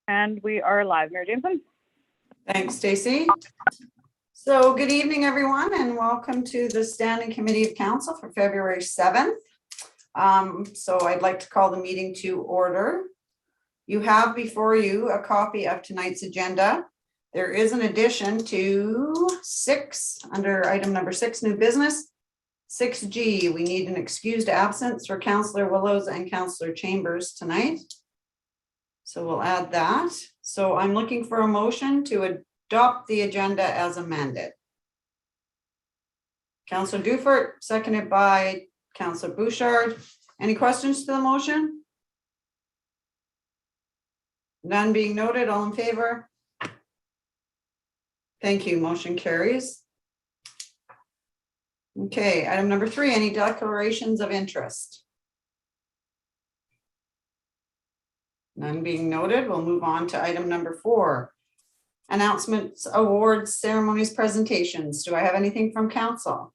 And we are live. Mary Jameson. Thanks, Stacy. So good evening, everyone, and welcome to the Standing Committee of Council for February 7th. So I'd like to call the meeting to order. You have before you a copy of tonight's agenda. There is an addition to 6 under item number 6, new business. 6G, we need an excused absence for Councillor Willows and Councillor Chambers tonight. So we'll add that. So I'm looking for a motion to adopt the agenda as amended. Councillor Dufert, seconded by Councillor Bouchard. Any questions to the motion? None being noted, all in favor? Thank you, motion carries. Okay, item number 3, any declarations of interest? None being noted, we'll move on to item number 4. Announcements, awards, ceremonies, presentations. Do I have anything from council?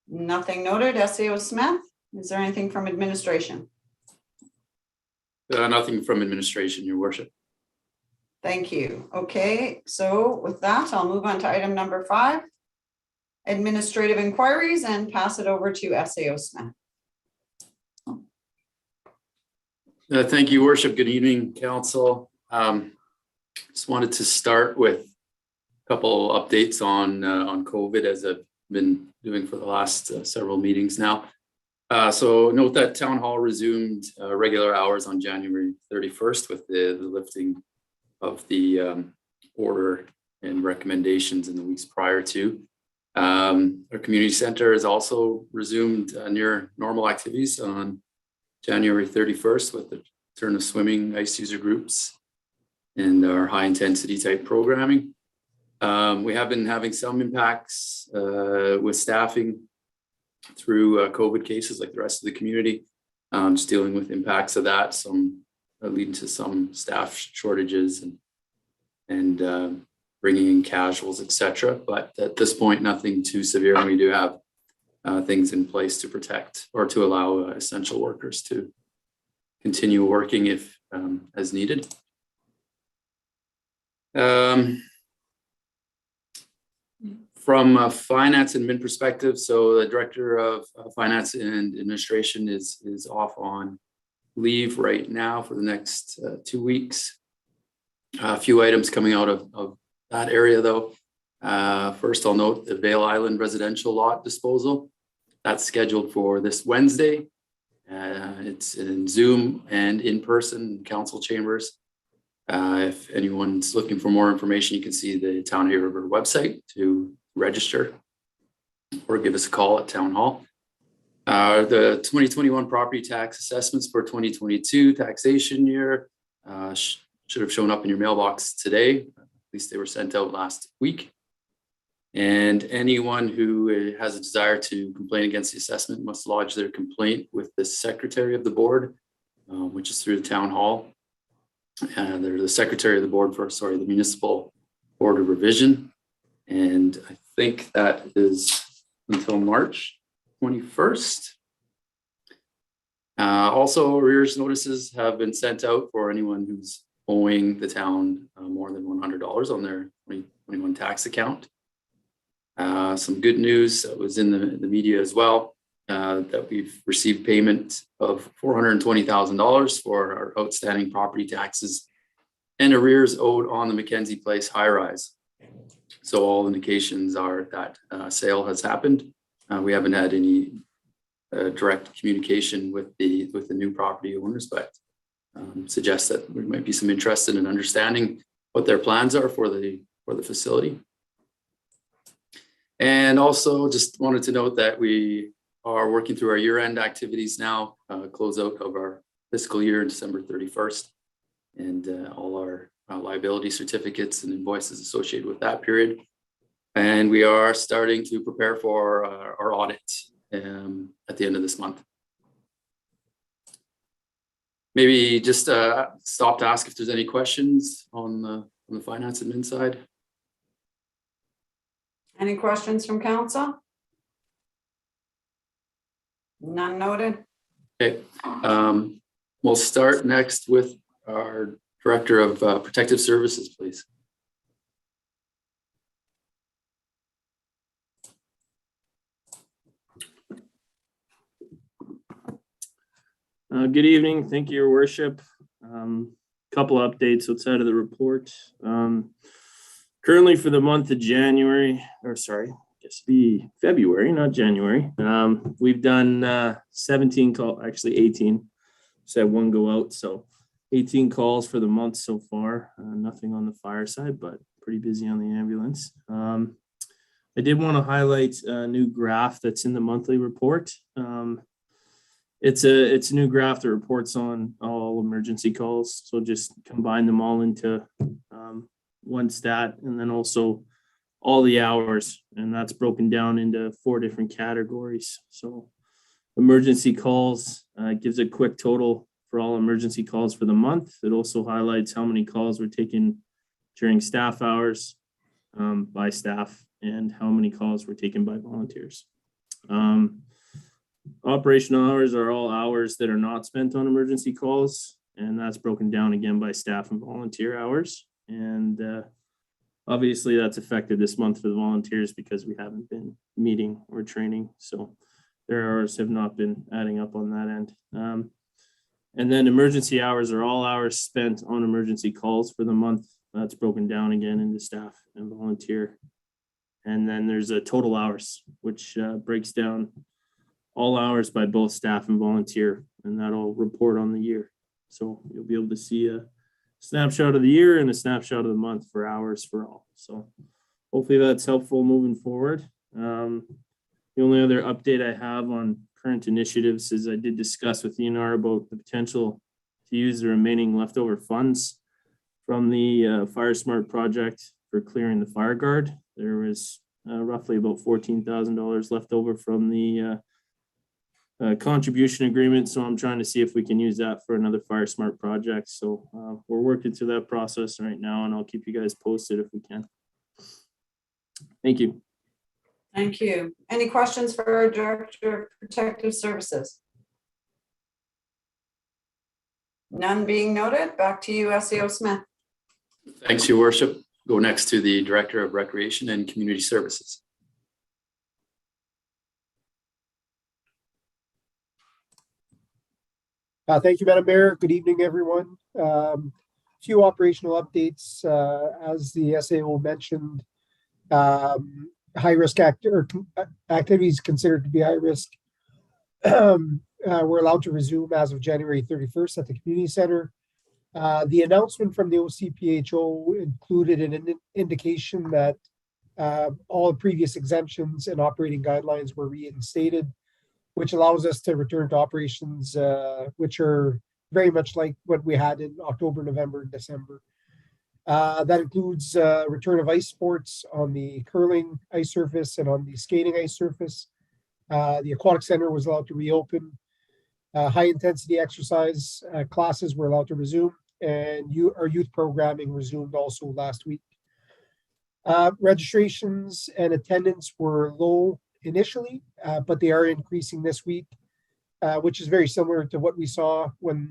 Nothing noted. SAO Smith, is there anything from administration? Nothing from administration, Your Worship. Thank you. Okay, so with that, I'll move on to item number 5, administrative inquiries, and pass it over to SAO Smith. Thank you, Worship. Good evening, Council. Just wanted to start with a couple updates on COVID, as I've been doing for the last several meetings now. So note that Town Hall resumed regular hours on January 31st with the lifting of the order and recommendations in the weeks prior to. Our community center has also resumed near normal activities on January 31st with the return of swimming, ice user groups, and our high intensity type programming. We have been having some impacts with staffing through COVID cases like the rest of the community, just dealing with impacts of that, some leading to some staff shortages and bringing in casuals, etc. But at this point, nothing too severe, and we do have things in place to protect or to allow essential workers to continue working if as needed. From a finance and admin perspective, so the director of finance and administration is off on leave right now for the next 2 weeks. A few items coming out of that area though. First, I'll note the Vale Island residential lot disposal. That's scheduled for this Wednesday. It's in Zoom and in person council chambers. If anyone's looking for more information, you can see the Town of Hay River website to register or give us a call at Town Hall. The 2021 property tax assessments for 2022 taxation year should have shown up in your mailbox today. At least they were sent out last week. And anyone who has a desire to complain against the assessment must lodge their complaint with the secretary of the board, which is through the Town Hall. They're the secretary of the board for, the Municipal Board of Revision. And I think that is until March 21st. Also, arrears notices have been sent out for anyone who's owing the town more than $100 on their 2021 tax account. Some good news that was in the media as well, that we've received payment of $420,000 for our outstanding property taxes and arrears owed on the Mackenzie Place high rise. So all indications are that sale has happened. We haven't had any direct communication with the new property owners, but suggests that there might be some interest in understanding what their plans are for the facility. And also just wanted to note that we are working through our year-end activities now, close out of our fiscal year, December 31st, and all our liability certificates and invoices associated with that period. And we are starting to prepare for our audit at the end of this month. Maybe just stop to ask if there's any questions on the finance admin side. Any questions from council? None noted. Okay. We'll start next with our Director of Protective Services, please. Good evening. Thank you, Your Worship. Couple updates outside of the report. Currently for the month of January, or sorry, I guess be February, not January. We've done 17 calls, actually 18. Just had one go out, so 18 calls for the month so far. Nothing on the fire side, but pretty busy on the ambulance. I did want to highlight a new graph that's in the monthly report. It's a new graph that reports on all emergency calls. So just combine them all into one stat, and then also all the hours, and that's broken down into 4 different categories. So emergency calls gives a quick total for all emergency calls for the month. It also highlights how many calls were taken during staff hours by staff, and how many calls were taken by volunteers. Operational hours are all hours that are not spent on emergency calls, and that's broken down again by staff and volunteer hours. And obviously that's affected this month for the volunteers because we haven't been meeting or training. So their hours have not been adding up on that end. And then emergency hours are all hours spent on emergency calls for the month. That's broken down again into staff and volunteer. And then there's a total hours, which breaks down all hours by both staff and volunteer, and that'll report on the year. So you'll be able to see a snapshot of the year and a snapshot of the month for hours for all. So hopefully that's helpful moving forward. The only other update I have on current initiatives is I did discuss with ENR about the potential to use the remaining leftover funds from the Fire Smart project for clearing the fire guard. There was roughly about $14,000 left over from the contribution agreement. So I'm trying to see if we can use that for another Fire Smart project. So we're working through that process right now, and I'll keep you guys posted if we can. Thank you. Thank you. Any questions for our Director of Protective Services? None being noted. Back to you, SEO Smith. Thanks, Your Worship. Go next to the Director of Recreation and Community Services. Thank you, Madam Mayor. Good evening, everyone. Few operational updates. As the SAO mentioned, high-risk activities considered to be high risk were allowed to resume as of January 31st at the community center. The announcement from the OCPHO included an indication that all previous exemptions and operating guidelines were reinstated, which allows us to return to operations which are very much like what we had in October, November, and December. That includes return of ice sports on the curling ice surface and on the skating ice surface. The aquatic center was allowed to reopen. High intensity exercise classes were allowed to resume, and our youth programming resumed also last week. Registrations and attendance were low initially, but they are increasing this week, which is very similar to what we saw when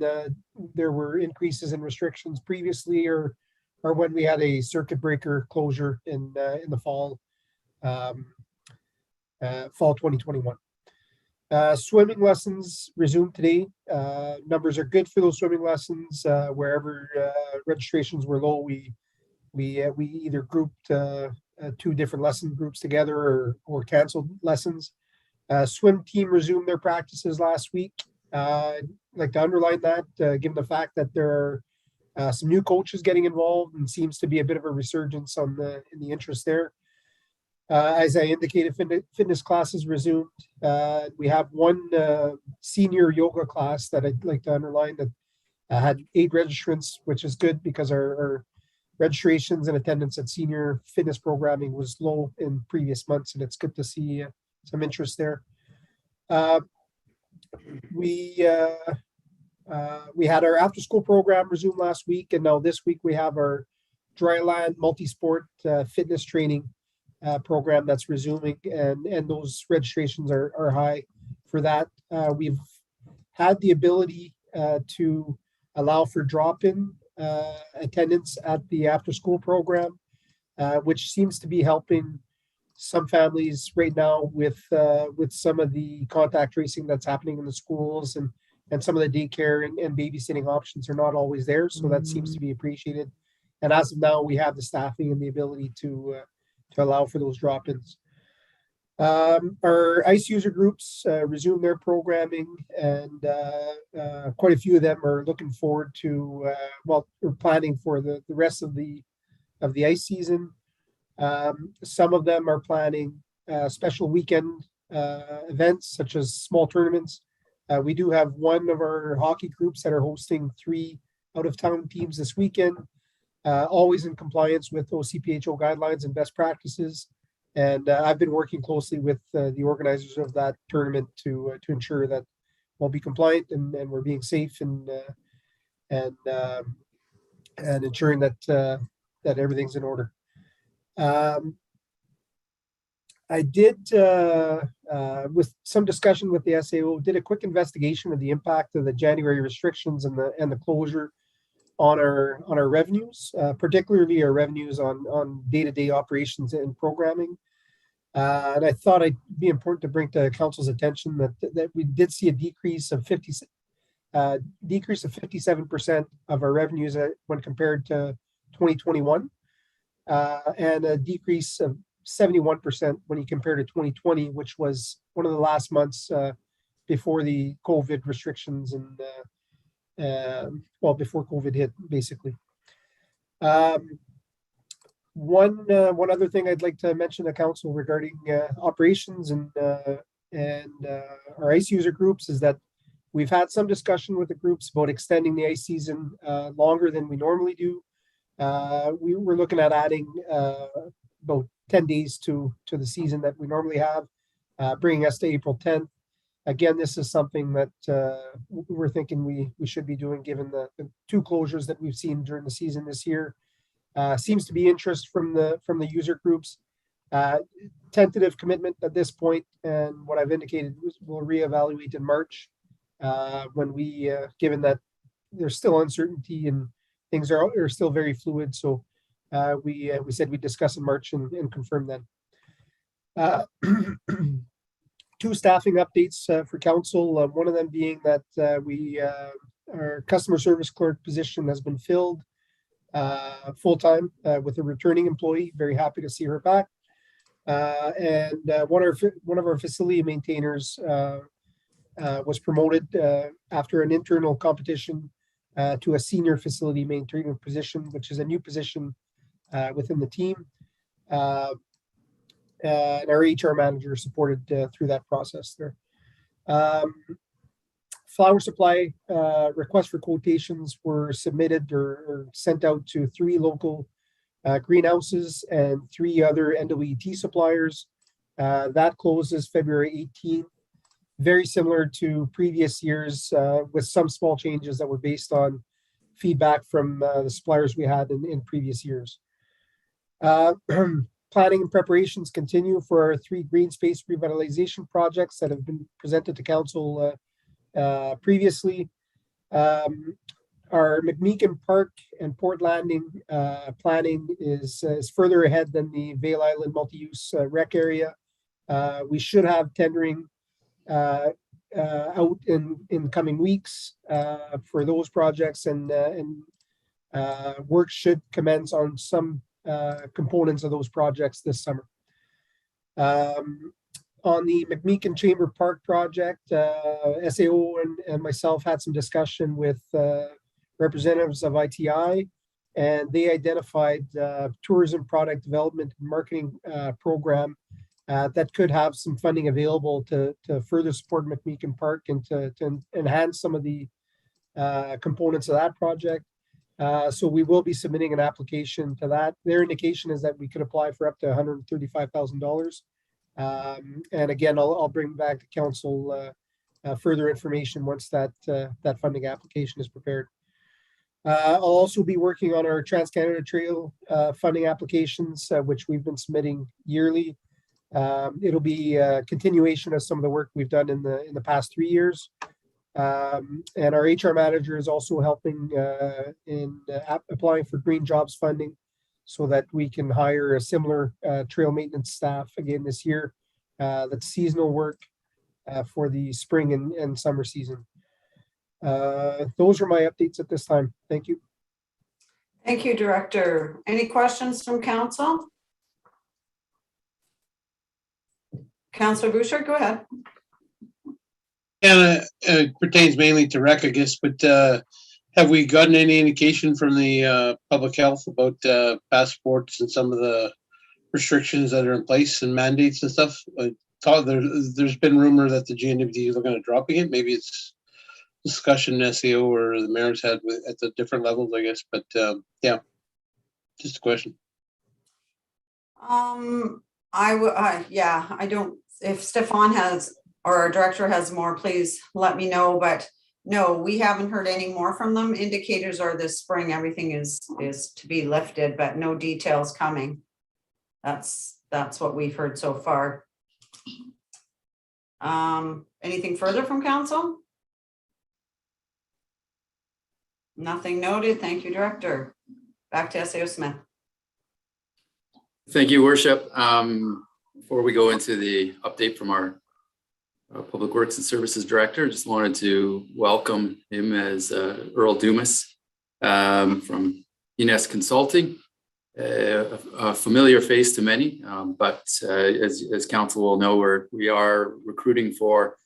there were increases in restrictions previously, or when we had a circuit breaker closure in the fall 2021. Swimming lessons resumed today. Numbers are good for those swimming lessons. Wherever registrations were low, we either grouped 2 different lesson groups together or canceled lessons. Swim team resumed their practices last week. I'd like to underline that, given the fact that there are some new coaches getting involved, and seems to be a bit of a resurgence in the interest there. As I indicated, fitness classes resumed. We have one senior yoga class that I'd like to underline that had 8 registrants, which is good because our registrations and attendance at senior fitness programming was low in previous months, and it's good to see some interest there. We had our after school program resume last week, and now this week we have our dryland multi-sport fitness training program that's resuming, and those registrations are high for that. We've had the ability to allow for drop-in attendance at the after-school program, which seems to be helping some families right now with some of the contact tracing that's happening in the schools, and some of the daycare and babysitting options are not always there. So that seems to be appreciated. And as of now, we have the staffing and the ability to allow for those drop-ins. Our ICE user groups resume their programming, and quite a few of them are looking forward to, we're planning for the rest of the ICE season. Some of them are planning special weekend events such as small tournaments. We do have one of our hockey groups that are hosting 3 out-of-town teams this weekend, always in compliance with OCPHO guidelines and best practices. And I've been working closely with the organizers of that tournament to ensure that we'll be compliant and we're being safe and ensuring that everything's in order. I did, with some discussion with the SAO, did a quick investigation of the impact of the January restrictions and the closure on our revenues, particularly our revenues on day-to-day operations and programming. And I thought it'd be important to bring to council's attention that we did see a decrease of 57% of our revenues when compared to 2021, and a decrease of 71% when you compare to 2020, which was one of the last months before the COVID restrictions and before COVID hit, basically. One other thing I'd like to mention to council regarding operations and our ICE user groups is that we've had some discussion with the groups about extending the ICE season longer than we normally do. We were looking at adding about 10 days to the season that we normally have, bringing us to April 10th. Again, this is something that we're thinking we should be doing given the 2 closures that we've seen during the season this year. Seems to be interest from the user groups. Tentative commitment at this point, and what I've indicated was we'll reevaluate in March when we, given that there's still uncertainty and things are still very fluid. So we said we'd discuss in March and confirm then. 2 staffing updates for council. One of them being that our customer service clerk position has been filled full-time with a returning employee. Very happy to see her back. And one of our facility maintainers was promoted after an internal competition to a senior facility maintainer position, which is a new position within the team. And our HR manager supported through that process there. Flower supply requests for quotations were submitted or sent out to 3 local greenhouses and 3 other NWT suppliers. That closes February 18th. Very similar to previous years, with some small changes that were based on feedback from the suppliers we had in previous years. Planning and preparations continue for our 3 green space revitalization projects that have been presented to council previously. Our McMeekin Park and Port Landing planning is further ahead than the Vale Island multi-use rec area. We should have tendering out in coming weeks for those projects, and work should commence on some components of those projects this summer. On the McMeekin Chamber Park project, SAO and myself had some discussion with representatives of ITI, and they identified tourism product development and marketing program that could have some funding available to further support McMeekin Park and to enhance some of the components of that project. So we will be submitting an application to that. Their indication is that we could apply for up to $135,000. And again, I'll bring back to council further information once that funding application is prepared. I'll also be working on our Trans-Canada Trail funding applications, which we've been submitting yearly. It'll be a continuation of some of the work we've done in the past 3 years. And our HR manager is also helping in applying for green jobs funding so that we can hire a similar trail maintenance staff again this year. That's seasonal work for the spring and summer season. Those are my updates at this time. Thank you. Thank you, Director. Any questions from council? Councillor Bouchard, go ahead. And it pertains mainly to rec, I guess, but have we gotten any indication from the public health about passports and some of the restrictions that are in place and mandates and stuff? There's been rumor that the GNWD is looking at dropping it. Maybe it's discussion SEO or the mayor's had at the different levels, I guess. But yeah, just a question. I don't, if Stefan has, or our director has more, please let me know, but no, we haven't heard any more from them. Indicators are this spring, everything is to be lifted, but no details coming. That's what we've heard so far. Anything further from council? Nothing noted. Thank you, Director. Back to SAO Smith. Thank you, Worship. Before we go into the update from our Public Works and Services Director, just wanted to welcome him as Earl Dumas from Ines Consulting, a familiar face to many, but as council will know, we are recruiting for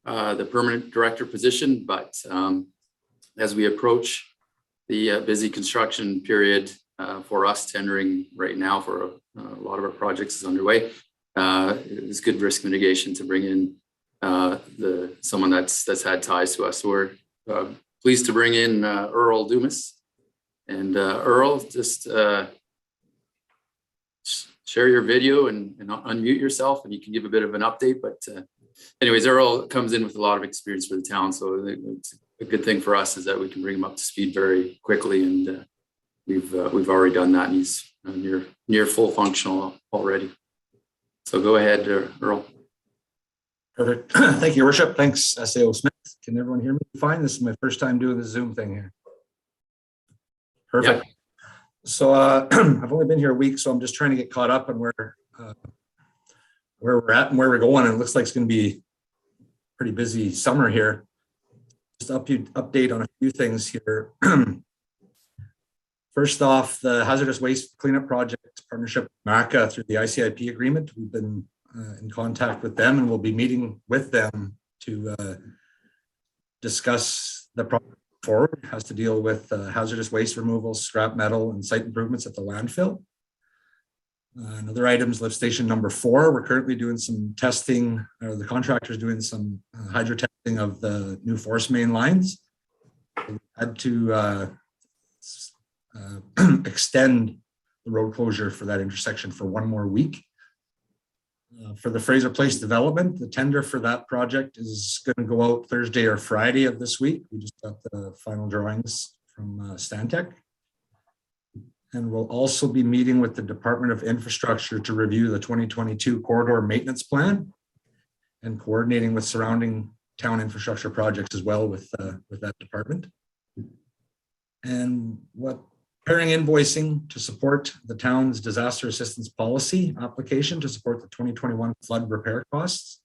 the permanent director position, but as we approach the busy construction period for us, tendering right now for a lot of our projects is underway. It's good risk mitigation to bring in someone that's had ties to us. So we're pleased to bring in Earl Dumas. And Earl, just share your video and unmute yourself, and you can give a bit of an update. But anyways, Earl comes in with a lot of experience for the town, so it's a good thing for us is that we can bring him up to speed very quickly, and we've already done that, and he's near full functional already. So go ahead, Earl. Perfect. Thank you, Your Worship. Thanks, SAO Smith. Can everyone hear me fine? This is my first time doing the Zoom thing here. Perfect. Yep. So I've only been here a week, so I'm just trying to get caught up on where we're at and where we're going. And it looks like it's going to be a pretty busy summer here. Just update on a few things here. First off, the hazardous waste cleanup project partnership with MACA through the ICIP agreement. We've been in contact with them, and we'll be meeting with them to discuss the project forward. It has to deal with hazardous waste removal, scrap metal, and site improvements at the landfill. Another items, lift station number 4. We're currently doing some testing, or the contractor's doing some hydro testing of the new force main lines. We had to extend the road closure for that intersection for 1 more week. For the Fraser Place development, the tender for that project is going to go out Thursday or Friday of this week. We just got the final drawings from Stantec. And we'll also be meeting with the Department of Infrastructure to review the 2022 corridor maintenance plan and coordinating with surrounding town infrastructure projects as well with that department. And preparing invoicing to support the town's disaster assistance policy application to support the 2021 flood repair costs.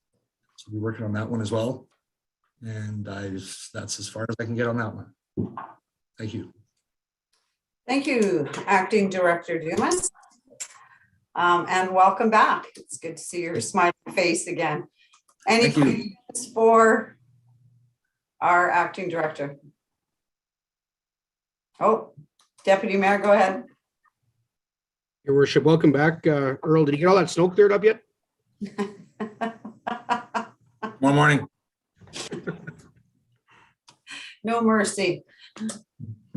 So we're working on that one as well. And that's as far as I can get on that one. Thank you. Thank you, Acting Director Dumas. And welcome back. It's good to see your smiling face again. Any questions for our Acting Director? Oh, Deputy Mayor, go ahead. Your Worship, welcome back. Earl, did you get all that snow cleared up yet? One morning. No mercy.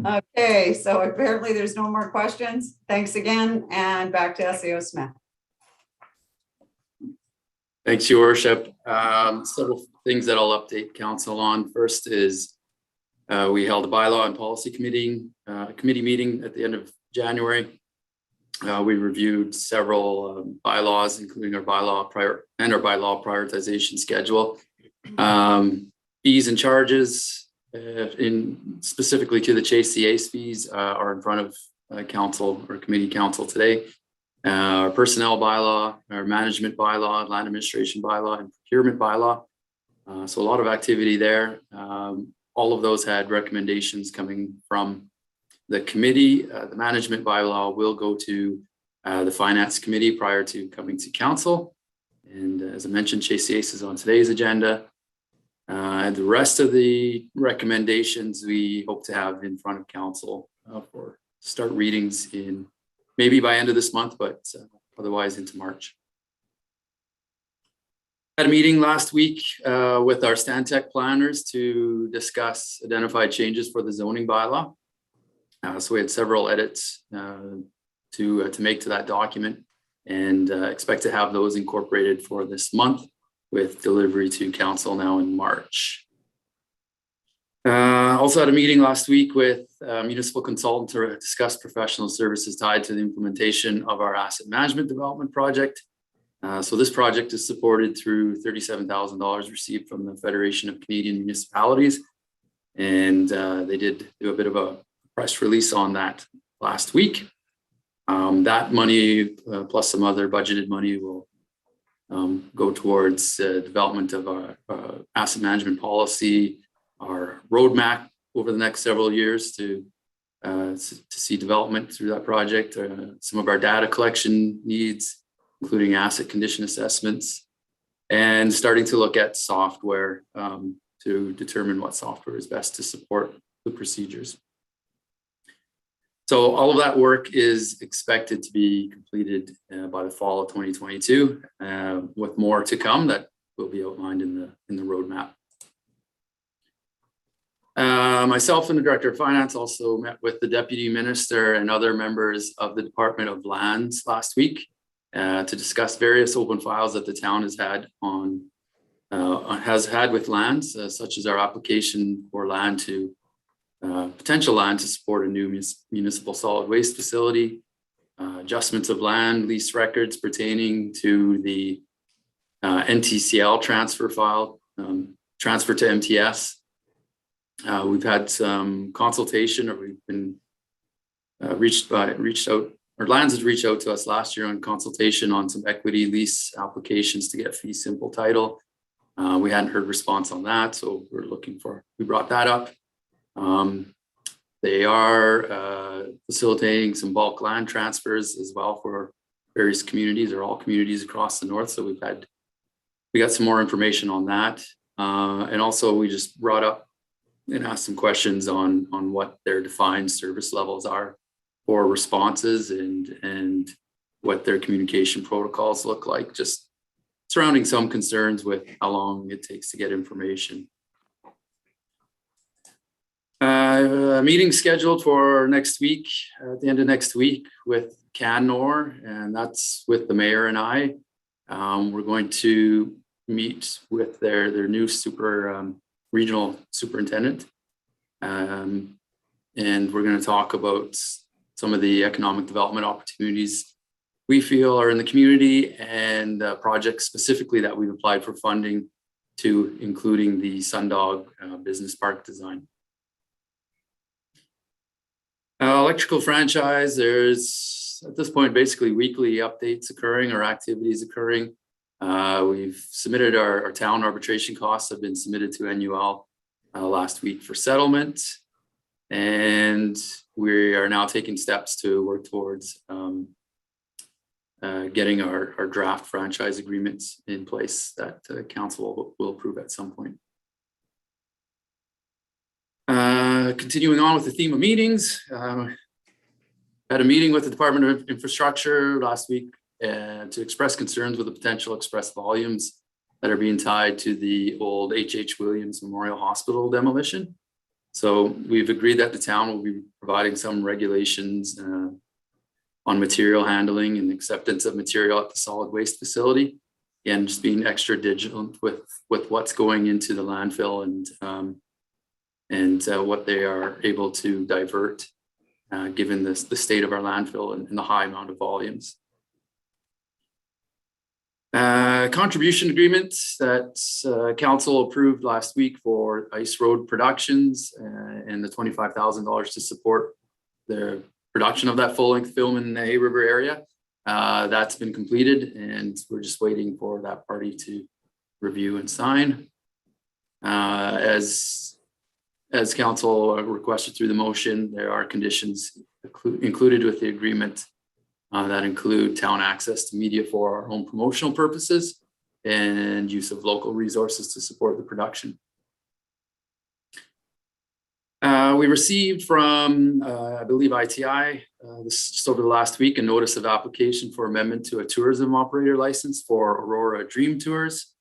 Okay, so apparently there's no more questions. Thanks again, and back to SAO Smith. Thanks, Your Worship. Several things that I'll update council on. First is we held a bylaw and policy committee meeting at the end of January. We reviewed several bylaws, including our bylaw prioritization schedule. fees and charges in specifically to the Chase CA's fees are in front of council or committee council today. Our personnel bylaw, our management bylaw, land administration bylaw, and procurement bylaw. So a lot of activity there. All of those had recommendations coming from the committee. The management bylaw will go to the finance committee prior to coming to council. And as I mentioned, Chase is on today's agenda. And the rest of the recommendations we hope to have in front of council for start readings in maybe by end of this month, but otherwise into March. Had a meeting last week with our Stantec planners to discuss identified changes for the zoning bylaw. So we had several edits to make to that document and expect to have those incorporated for this month with delivery to council now in March. Also had a meeting last week with a municipal consultant to discuss professional services tied to the implementation of our asset management development project. So this project is supported through $37,000 received from the Federation of Canadian Municipalities. And they did do a bit of a press release on that last week. That money plus some other budgeted money will go towards development of our asset management policy, our roadmap over the next several years to see development through that project, some of our data collection needs, including asset condition assessments, and starting to look at software to determine what software is best to support the procedures. So all of that work is expected to be completed by the fall of 2022, with more to come that will be outlined in the roadmap. Myself and the Director of Finance also met with the Deputy Minister and other members of the Department of Lands last week to discuss various open files that the town has had with lands, such as our application for land to potential land to support a new municipal solid waste facility, adjustments of land lease records pertaining to the NTCL transfer file, transfer to MTS. We've had some consultation, or we've been reached out, or Lands has reached out to us last year on consultation on some equity lease applications to get fee simple title. We hadn't heard response on that, so we brought that up. They are facilitating some bulk land transfers as well for various communities, or all communities across the north. So we got some more information on that. And also we just brought up and asked some questions on what their defined service levels are for responses and what their communication protocols look like, just surrounding some concerns with how long it takes to get information. A meeting scheduled for next week, at the end of next week, with Canor, and that's with the mayor and I. We're going to meet with their new regional superintendent, and we're going to talk about some of the economic development opportunities we feel are in the community, and projects specifically that we've applied for funding to, including the Sundog Business Park design. Electrical franchise, there's at this point basically weekly updates occurring or activities occurring. We've submitted our town arbitration costs have been submitted to NUL last week for settlement, and we are now taking steps to work towards getting our draft franchise agreements in place that council will approve at some point. Continuing on with the theme of meetings, had a meeting with the Department of Infrastructure last week to express concerns with the potential express volumes that are being tied to the old H.H. Williams Memorial Hospital demolition. So we've agreed that the town will be providing some regulations on material handling and acceptance of material at the solid waste facility, and just being extra vigilant with what's going into the landfill and what they are able to divert, given the state of our landfill and the high amount of volumes. Contribution agreement that council approved last week for Ice Road Productions and the $25,000 to support the production of that full-length film in the Hay River area. That's been completed and we're just waiting for that party to review and sign. As council requested through the motion, there are conditions included with the agreement that include town access to media for our own promotional purposes and use of local resources to support the production. We received from, I believe, ITI, this just over the last week, a notice of application for amendment to a tourism operator license for Aurora Dream Tours.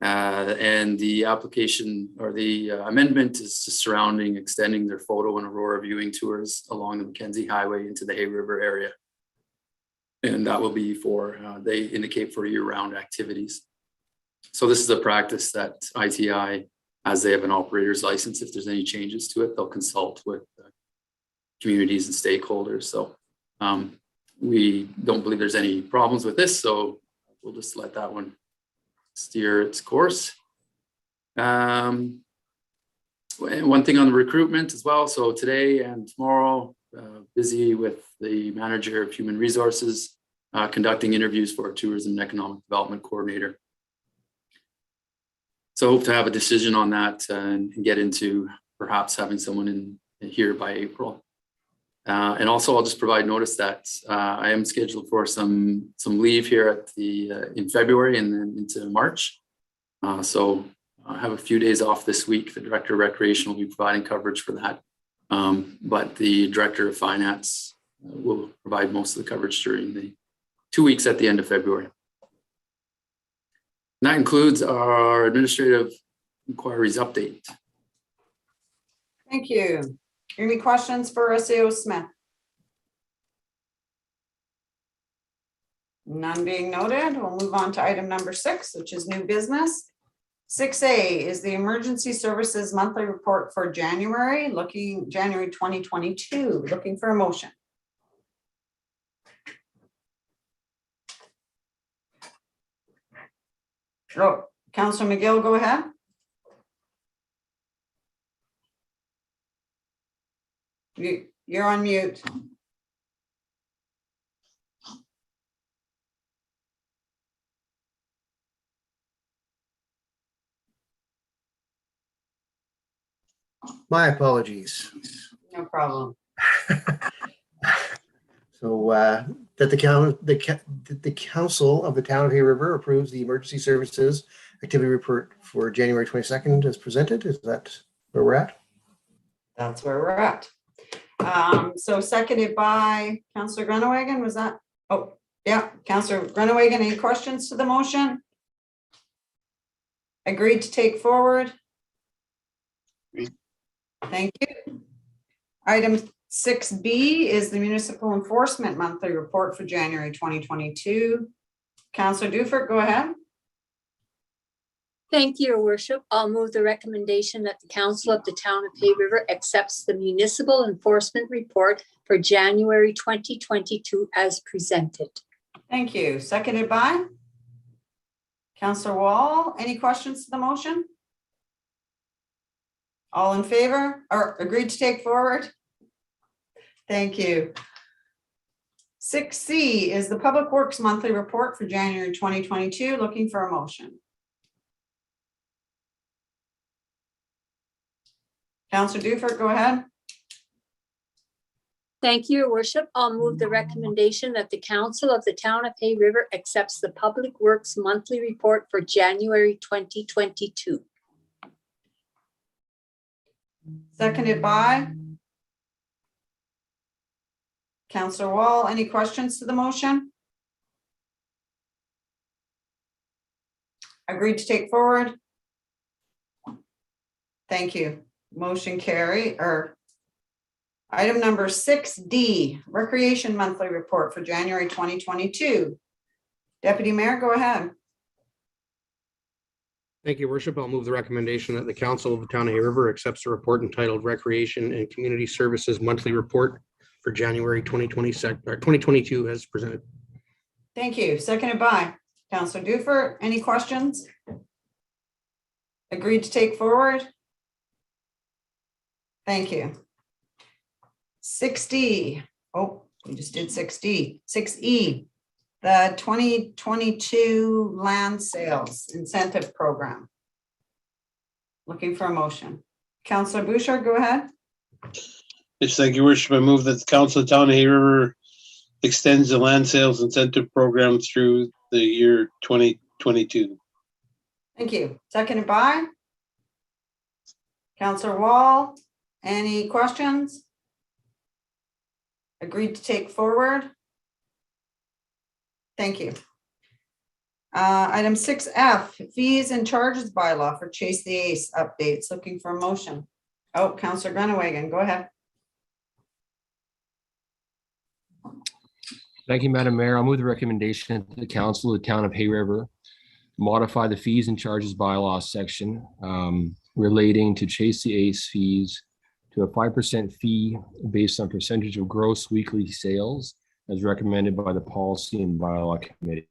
And the application or the amendment is just surrounding extending their photo and Aurora viewing tours along the Mackenzie Highway into the Hay River area. And that will be for, they indicate for year-round activities. So this is a practice that ITI, as they have an operator's license, if there's any changes to it, they'll consult with communities and stakeholders. So we don't believe there's any problems with this, so we'll just let that one steer its course. And one thing on the recruitment as well. So today and tomorrow, busy with the manager of human resources, conducting interviews for a tourism and economic development coordinator. So hope to have a decision on that and get into perhaps having someone in here by April. And also I'll just provide notice that I am scheduled for some leave here at in February and then into March. So I have a few days off this week. The Director of Recreation will be providing coverage for that. But the Director of Finance will provide most of the coverage during the 2 weeks at the end of February. And that includes our administrative inquiries update. Thank you. Any questions for SAO Smith? None being noted, we'll move on to item number 6, which is new business. 6A is the Emergency Services Monthly Report for January 2022. Looking for a motion. Oh, Councillor McGill, go ahead. You're on mute. My apologies. No problem. So that the council of the town of Hay River approves the emergency services activity report for January 22nd as presented. Is that where we're at? That's where we're at. So seconded by Councillor Grunewagen, was that? Oh, yeah, Councillor Grunewagen, any questions to the motion? Agreed to take forward? Thank you. Item 6B is the Municipal Enforcement Monthly Report for January 2022. Councillor Dufert, go ahead. Thank you, Your Worship. I'll move the recommendation that the Council of the Town of Hay River accepts the Municipal Enforcement Report for January 2022 as presented. Thank you. Seconded by Councillor Wall. Any questions to the motion? All in favor or agreed to take forward? Thank you. 6C is the Public Works Monthly Report for January 2022. Looking for a motion. Councillor Dufert, go ahead. Thank you, Your Worship. I'll move the recommendation that the Council of the Town of Hay River accepts the Public Works Monthly Report for January 2022. Seconded by Councillor Wall. Any questions to the motion? Agreed to take forward? Thank you. Motion carry. Or item number 6D, Recreation Monthly Report for January 2022. Deputy Mayor, go ahead. Thank you, Worship. I'll move the recommendation that the Council of the Town of Hay River accepts the report entitled Recreation and Community Services Monthly Report for January 2022 as presented. Thank you. Seconded by Counselor Dufert, any questions? Agreed to take forward? Thank you. 6D, oh, we just did 6D. 6E, the 2022 land sales incentive program. Looking for a motion. Counselor Bouchard, go ahead. Yes, thank you, Worship. I move that the Council of Town of Hay River extends the land sales incentive program through the year 2022. Thank you. Seconded by Counselor Wall. Any questions? Agreed to take forward? Thank you. Item 6F, fees and charges bylaw for Chase the Ace updates. Looking for a motion. Oh, Counselor Grunewagen, go ahead. Thank you, Madam Mayor. I'll move the recommendation to the Council of the Town of Hay River, modify the fees and charges bylaw section relating to Chase the Ace fees to a 5% fee based on percentage of gross weekly sales as recommended by the Policy and Bylaw Committee.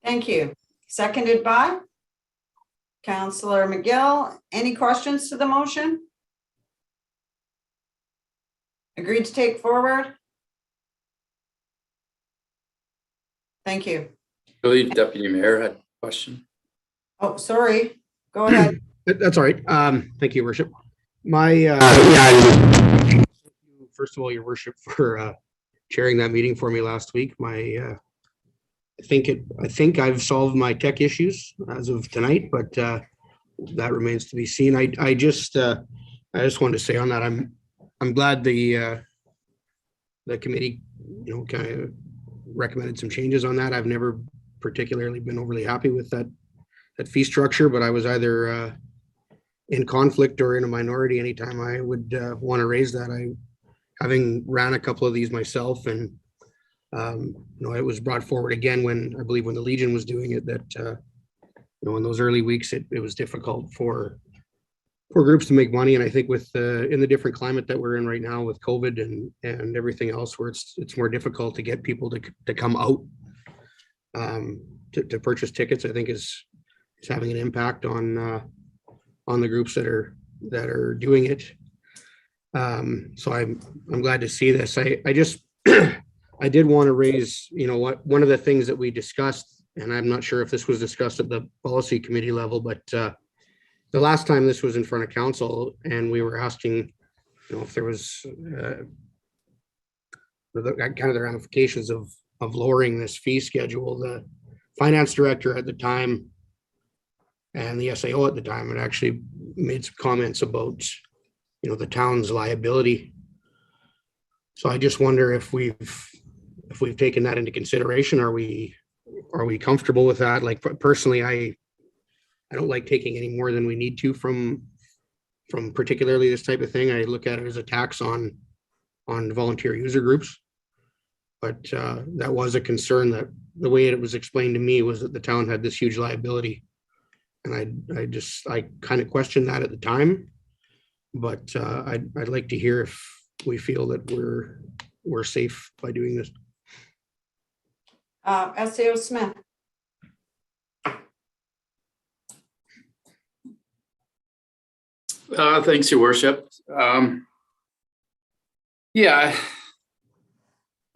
Thank you. Seconded by Counselor McGill. Any questions to the motion? Agreed to take forward? Thank you. I believe Deputy Mayor had a question. Oh, sorry. Go ahead. That's all right. Thank you, Your Worship. My, first of all, Your Worship, for chairing that meeting for me last week. I think I've solved my tech issues as of tonight, but that remains to be seen. I just wanted to say on that, I'm glad the committee, kind of recommended some changes on that. I've never particularly been overly happy with that fee structure, but I was either in conflict or in a minority anytime I would want to raise that. Having ran a couple of these myself, and it was brought forward again when I believe when the Legion was doing it, that in those early weeks it was difficult for groups to make money. And I think with in the different climate that we're in right now with COVID and everything else, where it's more difficult to get people to come out to purchase tickets, I think is having an impact on the groups that are doing it. So I'm glad to see this. I just I did want to raise, one of the things that we discussed, and I'm not sure if this was discussed at the policy committee level, but the last time this was in front of council and we were asking, if there was kind of the ramifications of lowering this fee schedule. The finance director at the time and the SAO at the time had actually made some comments about, the town's liability. So I just wonder if we've taken that into consideration. Are we comfortable with that? Like personally, I don't like taking any more than we need to from particularly this type of thing. I look at it as a tax on volunteer user groups. But that was a concern, that the way it was explained to me was that the town had this huge liability. And I kind of questioned that at the time, but I'd like to hear if we feel that we're safe by doing this. SAO Smith. Thanks, Your Worship. Yeah,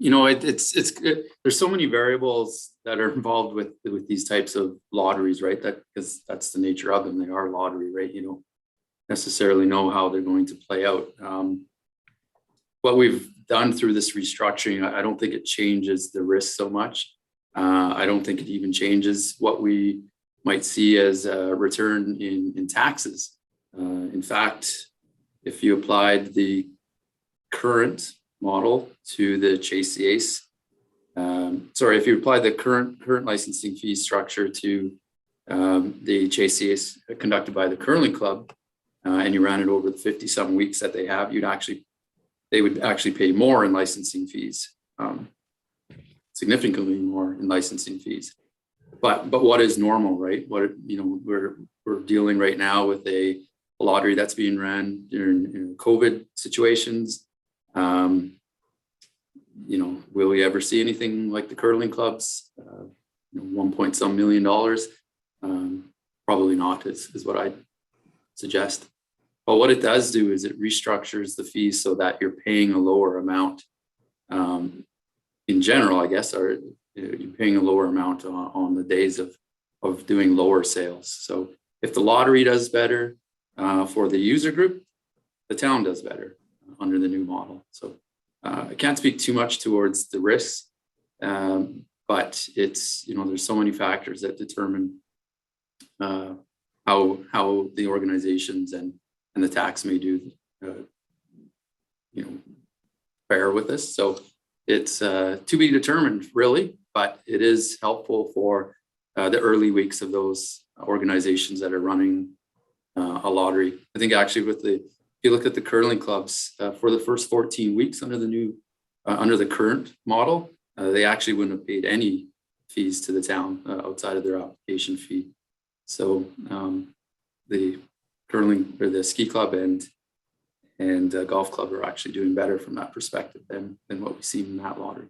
there's so many variables that are involved with these types of lotteries, right? Because that's the nature of them. They are lottery, right? You don't necessarily know how they're going to play out. What we've done through this restructuring, I don't think it changes the risk so much. I don't think it even changes what we might see as a return in taxes. In fact, if you applied the current model to the Chase the Ace, if you apply the current licensing fee structure to the Chase the Ace conducted by the Curling Club, and you ran it over the 50-some weeks that they have, they would actually pay more in licensing fees, significantly more in licensing fees. But what is normal, right? We're dealing right now with a lottery that's being ran during COVID situations. Will we ever see anything like the curling clubs? 1 point some million dollars. Probably not is what I'd suggest. But what it does do is it restructures the fees so that you're paying a lower amount. In general, I guess, or you're paying a lower amount on the days of doing lower sales. So if the lottery does better for the user group, the town does better under the new model. So I can't speak too much towards the risks, but it's, there's so many factors that determine how the organizations and the tax may do, fare with this. So it's to be determined, really, but it is helpful for the early weeks of those organizations that are running a lottery. I think actually if you look at the curling clubs for the first 14 weeks under the new, under the current model, they actually wouldn't have paid any fees to the town outside of their application fee. So the curling or the ski club and golf club are actually doing better from that perspective than what we see in that lottery.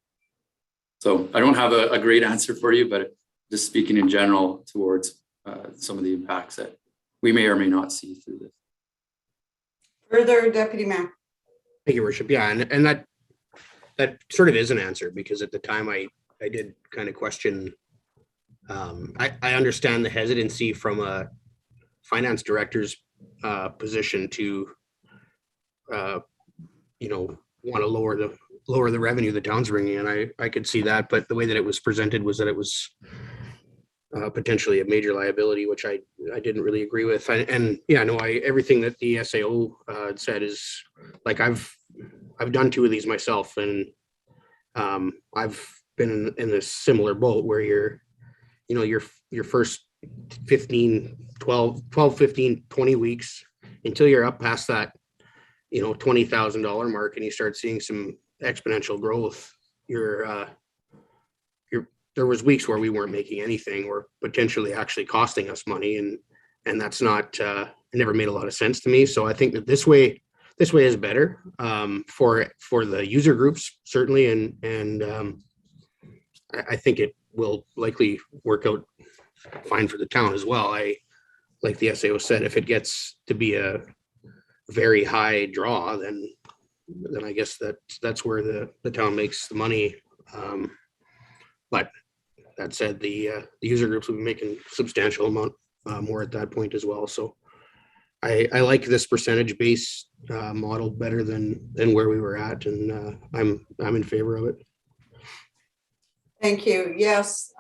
So I don't have a great answer for you, but just speaking in general towards some of the impacts that we may or may not see through this. Further, Deputy Mayor. Thank you, Worship. Yeah, and that sort of is an answer, because at the time I did kind of question. I understand the hesitancy from a finance director's position to want to lower the revenue the town's bringing in. I could see that, but the way that it was presented was that it was potentially a major liability, which I didn't really agree with. And yeah, no, everything that the SAO said is, like, I've done 2 of these myself, and I've been in this similar boat where your first 12, 15, 20 weeks until you're up past that, $20,000 mark, and you start seeing some exponential growth. There was weeks where we weren't making anything, or potentially actually costing us money, and that's not, it never made a lot of sense to me. So I think that this way is better for the user groups, certainly, and I think it will likely work out fine for the town as well. Like the SAO said, if it gets to be a very high draw, then I guess that's where the town makes the money. But that said, the user groups will be making substantial amount more at that point as well. So I like this percentage-based model better than where we were at, and I'm in favor of it. Thank you. Yes,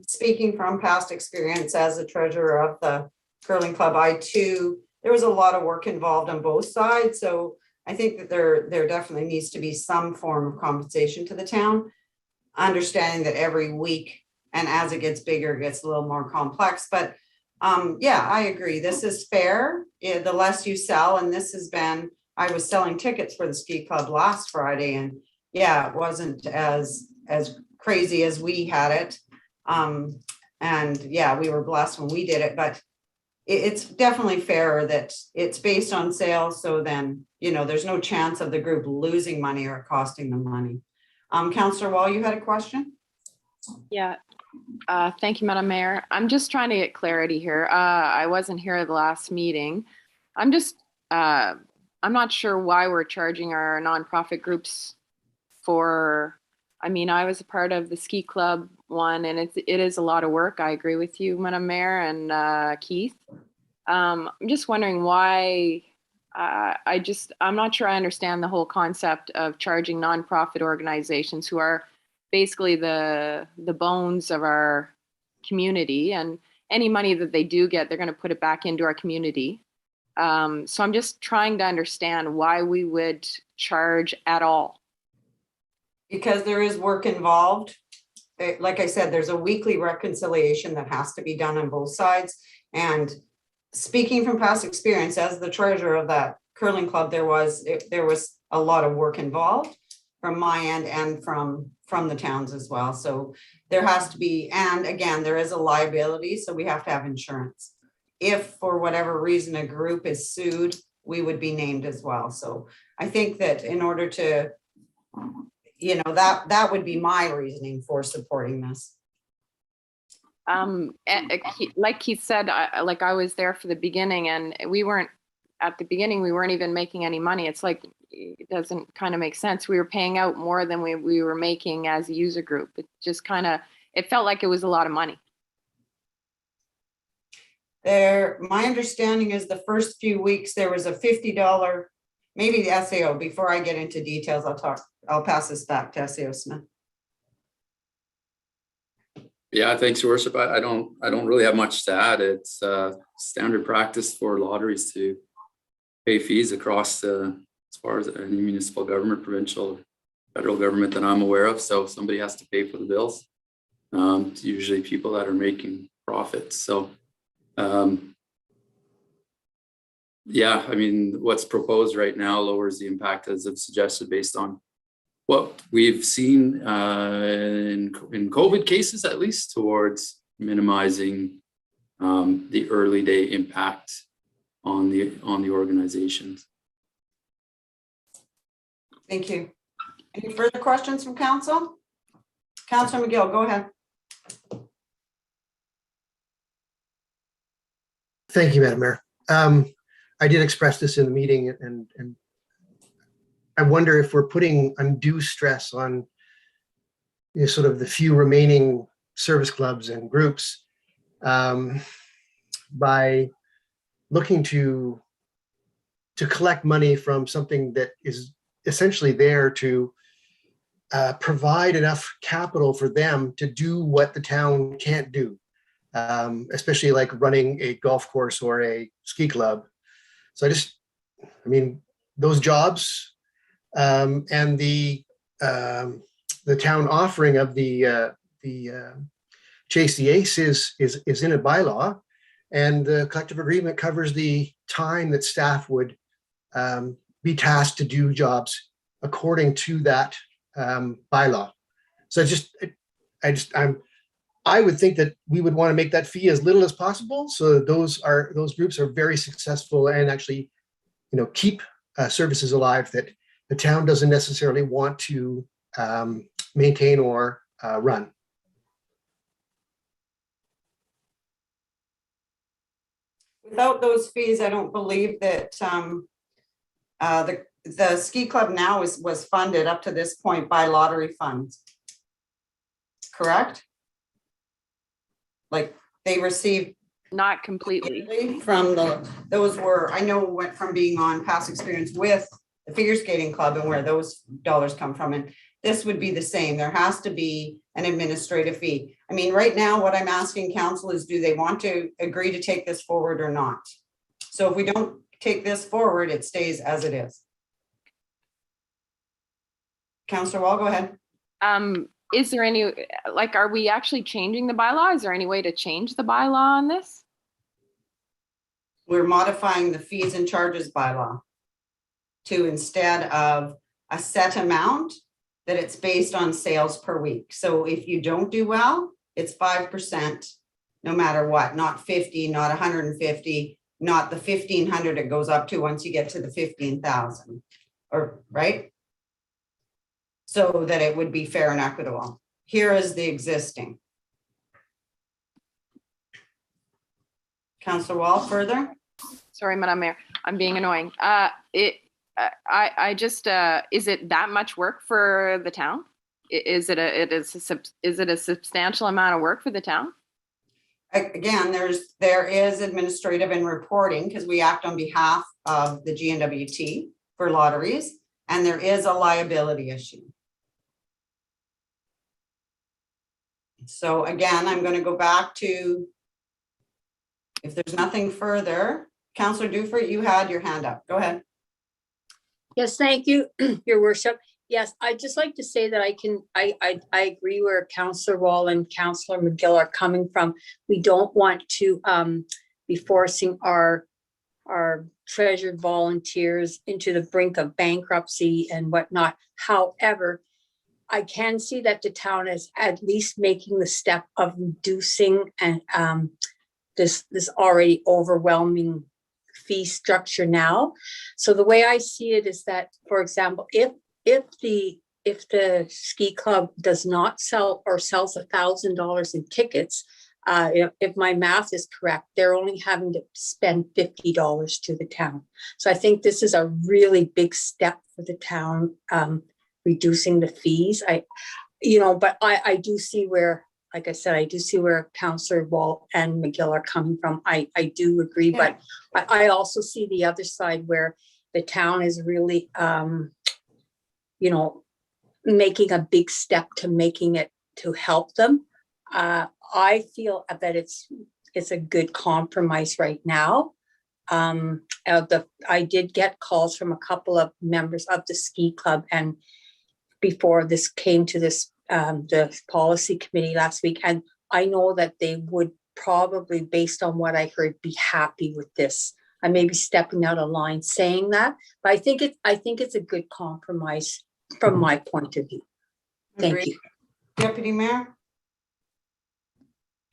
speaking from past experience as a treasurer of the curling club, there was a lot of work involved on both sides. So I think that there definitely needs to be some form of compensation to the town, understanding that every week and as it gets bigger, it gets a little more complex. But yeah, I agree. This is fair. The less you sell, and I was selling tickets for the ski club last Friday, and yeah, it wasn't as crazy as we had it. And yeah, we were blessed when we did it, but it's definitely fairer that it's based on sales. So then, there's no chance of the group losing money or costing them money. Councillor Wall, you had a question? Yeah. Thank you, Madam Mayor. I'm just trying to get clarity here. I wasn't here at the last meeting. I'm not sure why we're charging our nonprofit groups for, I was a part of the ski club one, and it is a lot of work. I agree with you, Madam Mayor and Keith. I'm just wondering why. I'm not sure I understand the whole concept of charging nonprofit organizations who are basically the bones of our community, and any money that they do get, they're going to put it back into our community. So I'm just trying to understand why we would charge at all. Because there is work involved. Like I said, there's a weekly reconciliation that has to be done on both sides. And speaking from past experience as the treasurer of that curling club, there was a lot of work involved from my end and from the towns as well. So there has to be, and again, there is a liability, so we have to have insurance. If for whatever reason a group is sued, we would be named as well. So I think that in order to, that would be my reasoning for supporting this. Like Keith said, I was there for the beginning, and we weren't even making any money. It's like, it doesn't kind of make sense. We were paying out more than we were making as a user group. It just it felt like it was a lot of money. My understanding is the first few weeks, there was a $50, maybe the SAO. Before I get into details, I'll pass this back to SAO Smith. Yeah, thanks, Your Worship. I don't really have much to add. It's standard practice for lotteries to pay fees across as far as any municipal government, provincial, federal government that I'm aware of. So somebody has to pay for the bills. It's usually people that are making profits. So yeah, I mean, what's proposed right now lowers the impact, as I've suggested, based on what we've seen in COVID cases, at least, towards minimizing the early day impact on the organizations. Thank you. Any further questions from council? Councilor McGill, go ahead. Thank you, Madam Mayor. I did express this in the meeting, and I wonder if we're putting undue stress on sort of the few remaining service clubs and groups by looking to collect money from something that is essentially there to provide enough capital for them to do what the town can't do, especially like running a golf course or a ski club. So I mean, those jobs and the town offering of the Chase the Ace is in a bylaw, and the collective agreement covers the time that staff would be tasked to do jobs according to that bylaw. So I would think that we would want to make that fee as little as possible, so those groups are very successful and actually, keep services alive that the town doesn't necessarily want to maintain or run. Without those fees, I don't believe that the ski club now was funded up to this point by lottery funds. Correct? Like they received Not completely. from those were, I know, went from being on past experience with the figure skating club and where those dollars come from. And this would be the same. There has to be an administrative fee. I mean, right now, what I'm asking council is, do they want to agree to take this forward or not? So if we don't take this forward, it stays as it is. Councillor Wall, go ahead. Is there any, are we actually changing the bylaw? Is there any way to change the bylaw on this? We're modifying the fees and charges bylaw to, instead of a set amount, that it's based on sales per week. So if you don't do well, it's 5% no matter what, not 50, not 150, not the 1,500 it goes up to once you get to the 15,000, or right? So that it would be fair and equitable. Here is the existing. Councillor Wall, further? Sorry, Madam Mayor, I'm being annoying. Is it that much work for the town? Is it a substantial amount of work for the town? Again, there is administrative and reporting, because we act on behalf of the GNWT for lotteries, and there is a liability issue. So again, I'm going to go back to, if there's nothing further, Councillor Dufert, you had your hand up. Go ahead. Yes, thank you, Your Worship. Yes, I'd just like to say that I agree where Councillor Wall and Councillor McGill are coming from. We don't want to be forcing our treasured volunteers into the brink of bankruptcy and whatnot. However, I can see that the town is at least making the step of reducing and this already overwhelming fee structure now. So the way I see it is that, for example, if the ski club does not sell or sells $1,000 in tickets, If my math is correct, they're only having to spend $50 to the town. So I think this is a really big step for the town, reducing the fees. But I do see where, like I said, I do see where Councillor Wall and McGill are coming from. I do agree, Yeah. but I also see the other side where the town is really, making a big step to making it to help them. I feel that it's a good compromise right now. I did get calls from a couple of members of the ski club, and before this came to this the policy committee last week, and I know that they would probably, based on what I heard, be happy with this. I may be stepping out of line saying that, but I think it's a good compromise from my point of view. Thank Agreed. you. Deputy Mayor?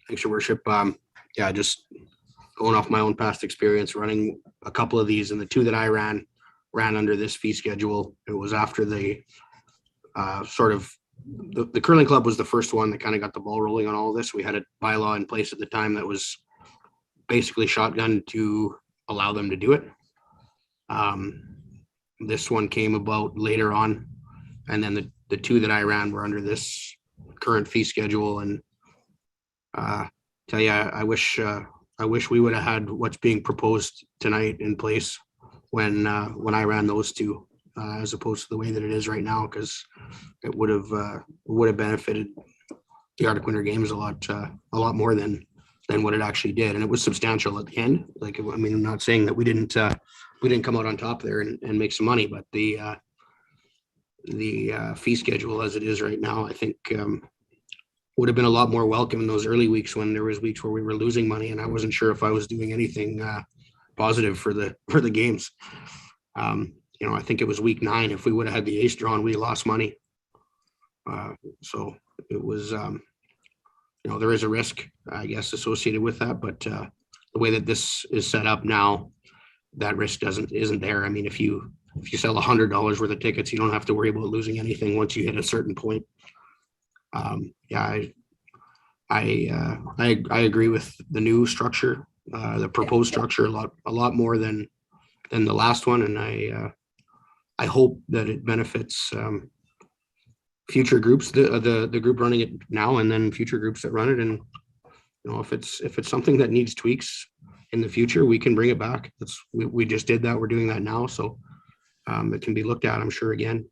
Thanks, Your Worship. Just going off my own past experience running a couple of these, and the two that I ran under this fee schedule. It was after the the curling club was the first one that kind of got the ball rolling on all of this. We had a bylaw in place at the time that was basically shotgun to allow them to do it. This one came about later on, and then the two that I ran were under this current fee schedule. And tell you, I wish we would have had what's being proposed tonight in place when I ran those two, as opposed to the way that it is right now, because it would have benefited the Arctic Winter Games a lot more than what it actually did, and it was substantial at the end. Like, I mean, I'm not saying that we didn't come out on top there and make some money, but the fee schedule as it is right now, I think would have been a lot more welcome in those early weeks when there was weeks where we were losing money, and I wasn't sure if I was doing anything positive for the games. I think it was week 9. If we would have had the ace drawn, we lost money. So it was, there is a risk, I guess, associated with that, but the way that this is set up now, that risk isn't there. I mean, if you sell $100 worth of tickets, you don't have to worry about losing anything once you hit a certain point. I agree with the new structure, the proposed structure a lot more than the last one, and I hope that it benefits future groups, the group running it now, and then future groups that run it. And if it's something that needs tweaks in the future, we can bring it back. We just did that. We're doing that now, so it can be looked at, I'm sure, again.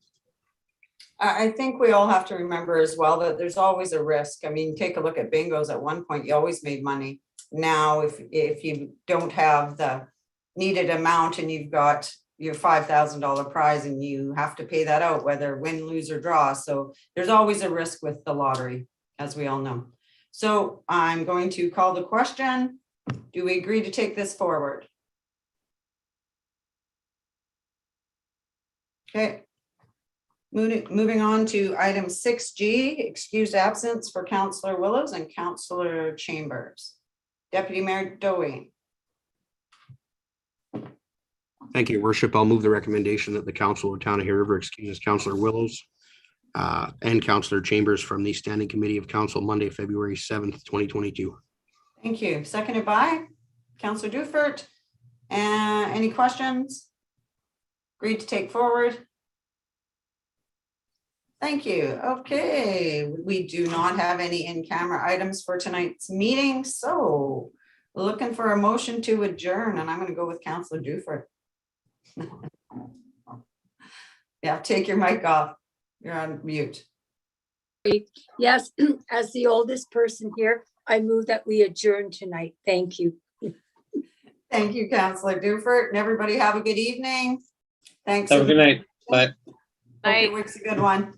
I think we all have to remember as well that there's always a risk. I mean, take a look at bingos. At one point, you always made money. Now, if you don't have the needed amount and you've got your $5,000 prize and you have to pay that out, whether win, lose, or draw. So there's always a risk with the lottery, as we all know. So I'm going to call the question. Do we agree to take this forward? Okay. Moving on to item 6G, excused absence for Councillor Willows and Councillor Chambers. Deputy Mayor Dowie. Thank you, Your Worship. I'll move the recommendation that the Council of Town of Hay River excuses Councillor Willows and Councillor Chambers from the Standing Committee of Council Monday, February 7th, 2022. Thank you. Seconded by Councillor Dufert. Any questions? Agreed to take forward. Thank you. Okay, we do not have any in-camera items for tonight's meeting, so looking for a motion to adjourn, and I'm going to go with Councillor Dufert. Yeah, take your mic off. You're on mute. Yes, as the oldest person here, I move that we adjourn tonight. Thank you. Thank you, Councillor Dufert, and everybody have a good evening. Thanks. Have a good night. Bye. Hope your week's a good one.